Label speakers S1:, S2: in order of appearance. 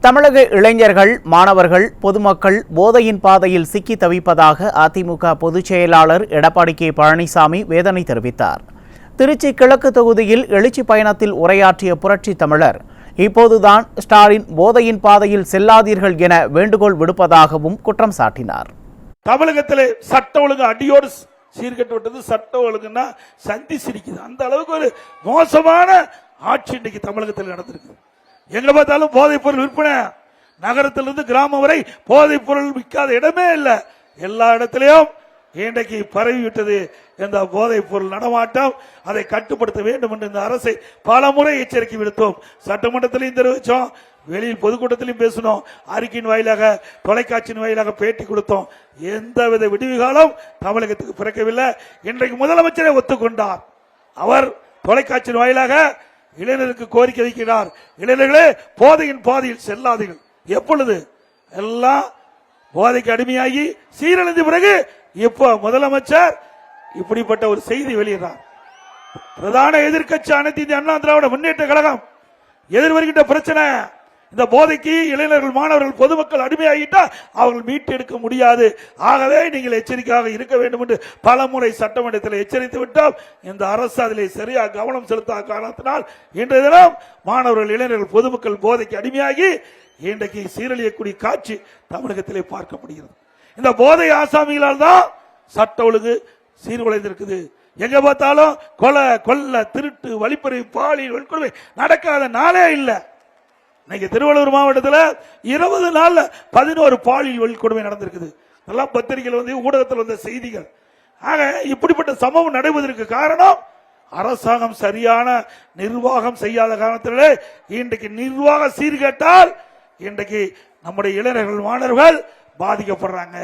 S1: தமிழக இளைஞர்கள், மாணவர்கள், பொதுமக்கள் போதையின் பாதையில் சிக்கி தவிப்பதாக அதிமுக பொதுச் செயலாளர் எடப்பாடி கே பழனிசாமி வேதனை தெரிவித்தார். திருச்சி கிழக்கு தொகுதியில் எழுச்சி பயணத்தில் உரையாற்றிய புரட்சி தமிழர், இப்போதுதான் ஸ்டாலின் போதையின் பாதையில் செல்லாதீர்கள் என வேண்டுகோள் விடுப்பதாகவும் குற்றம் சாட்டினார்.
S2: தமிழகத்திலே சட்ட ஒழுங்கு அடியோடு சீர்கட்டு விட்டது. சட்ட ஒழுங்குன்னா சந்தி சிரிக்குது. அந்த அளவுக்கு ஒரு மோசமான ஆட்சி இன்றைக்கு தமிழகத்தில் நடந்திருக்கு. எங்க பார்த்தாலும் போதைப் பொருள் விற்பனை, நகரத்திலிருந்து கிராமம் வரை போதைப் பொருள் விற்காத இடமே இல்லை. எல்லா இடத்திலையும் இன்றைக்கு பரவிவிட்டது இந்த போதைப் பொருள் நடமாட்டம். அதை கட்டுப்படுத்த வேண்டும் என்று இந்த அரசை பல முறை எச்சரிக்கை விடுத்தோம். சட்டமன்றத்திலையும் தெரிவித்தோம், வெளியில் பொதுக்கூட்டத்திலையும் பேசணும், அறிக்கையின் வாயிலாக, தொலைக்காட்சியின் வாயிலாக பேட்டி கொடுத்தோம். எந்தவித விடுவிகாலம் தமிழகத்துக்கு பிறக்கவில்லை. இன்றைக்கு முதலமைச்சரை ஒத்துக்கொண்டார். அவர் தொலைக்காட்சியின் வாயிலாக இளைஞருக்கு கோரிக்கை வைக்கிறார். இளைஞர்களே, போதையின் பாதையில் செல்லாதீர்கள். எப்பொழுது எல்லாம் போதைக்கு அடிமையாகி சீரழிந்த பிறகு இப்போ முதலமைச்சர் இப்படிப்பட்ட ஒரு செய்தி வெளியிடுறார். பிரதான எதிர்க்கட்சி அனைத்து இந்திய அண்ணா திராவிட முன்னேற்ற கழகம் எதிர்வருகின்ற பிரச்சனை, இந்த போதைக்கு இளைஞர்கள், மாணவர்கள், பொதுமக்கள் அடிமையாகிட்டா அவர்கள் மீட்டெடுக்க முடியாது. ஆகவே நீங்கள் எச்சரிக்கையாக இருக்க வேண்டும் என்று பல முறை சட்டமன்றத்தில் எச்சரித்து விட்டோம். இந்த அரசு அதிலே சரியாக கவனம் செலுத்தாத காரணத்தினால் இன்றைய தினம் மாணவர்கள், இளைஞர்கள், பொதுமக்கள் போதைக்கு அடிமையாகி இன்றைக்கு சீரழியக்கூடிய காட்சி தமிழகத்திலே பார்க்க முடிகிறது. இந்த போதை ஆசாமிகளால் தான் சட்ட ஒழுங்கு சீர்குலைந்திருக்குது. எங்க பார்த்தாலும் கொலை, கொள்ள, திருட்டு, வழிப்பறி, பாலியல் வன்கொடுமை நடக்காத நாளே இல்லை. இன்னைக்கு திருவள்ளூர் மாவட்டத்தில் 20 நாள்ல 11 பாலியல் வன்கொடுமை நடந்திருக்குது. எல்லாம் பத்திரிகையில் வந்து, ஊடகத்தில் வந்த செய்திகள். ஆக இப்படிப்பட்ட சம்பவம் நடைபெறுவதற்கு காரணம் அரசாங்கம் சரியான நிர்வாகம் செய்யாத காரணத்திலே இன்றைக்கு நிர்வாக சீர்கேட்டால் இன்றைக்கு நம்முடைய இளைஞர்கள், மாணவர்கள் பாதிக்கப்படுறாங்க.